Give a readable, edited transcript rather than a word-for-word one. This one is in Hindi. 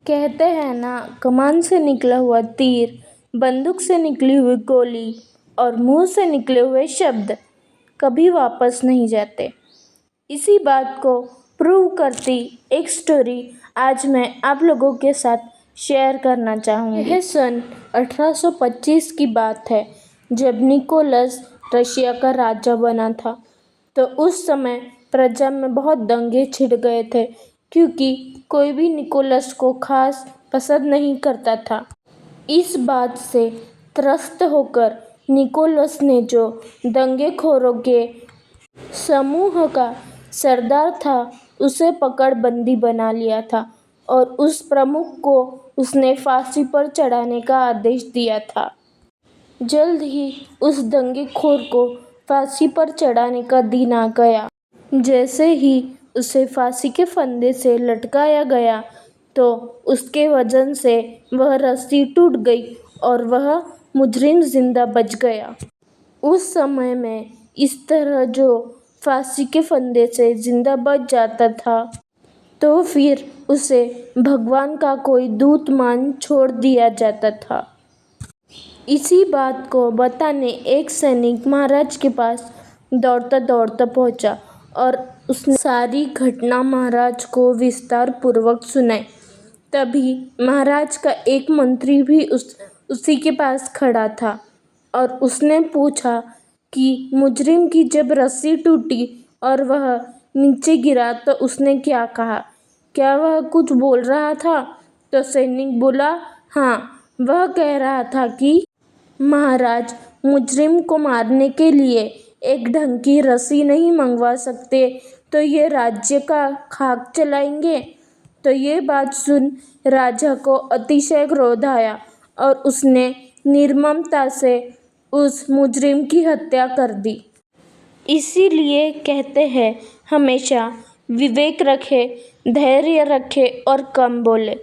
कहते हैं ना, कमान से निकला हुआ तीर, बंदूक से निकली हुई गोली और मुंह से निकले हुए शब्द कभी वापस नहीं जाते। इसी बात को प्रूव करती एक स्टोरी आज मैं आप लोगों के साथ शेयर करना चाहूँगी। यह सन 1825 की बात है, जब निकोलस रशिया का राजा बना था। तो उस समय प्रजा में बहुत दंगे छिड़ गए थे, क्योंकि कोई भी निकोलस को खास पसंद नहीं करता था। इस बात से त्रस्त होकर निकोलस ने जो दंगेखोरों के समूह का सरदार था, उसे पकड़ बंदी बना लिया था और उस प्रमुख को उसने फांसी पर चढ़ाने का आदेश दिया था। जल्द ही उस दंगेखोर को फांसी पर चढ़ाने का दिन आ गया। जैसे ही उसे फांसी के फंदे से लटकाया गया, तो उसके वजन से वह रस्सी टूट गई और वह मुजरिम जिंदा बच गया। उस समय में इस तरह जो फांसी के फंदे से जिंदा बच जाता था, तो फिर उसे भगवान का कोई दूत मान छोड़ दिया जाता था। इसी बात को बताने एक सैनिक महाराज के पास दौड़ता दौड़ता पहुंचा और उसने सारी घटना महाराज को विस्तार पूर्वक सुनाई। तभी महाराज का एक मंत्री भी उसी के पास खड़ा था और उसने पूछा कि मुजरिम की जब रस्सी टूटी और वह नीचे गिरा तो उसने क्या कहा, क्या वह कुछ बोल रहा था? तो सैनिक बोला, हाँ, वह कह रहा था कि महाराज, मुजरिम को मारने के लिए एक ढंग की रस्सी नहीं मंगवा सकते तो ये राज्य का खाक चलाएंगे। तो ये बात सुन राजा को अतिशय क्रोध आया और उसने निर्ममता से उस मुजरिम की हत्या कर दी। इसीलिए कहते हैं, हमेशा विवेक रखे, धैर्य रखे और कम बोले।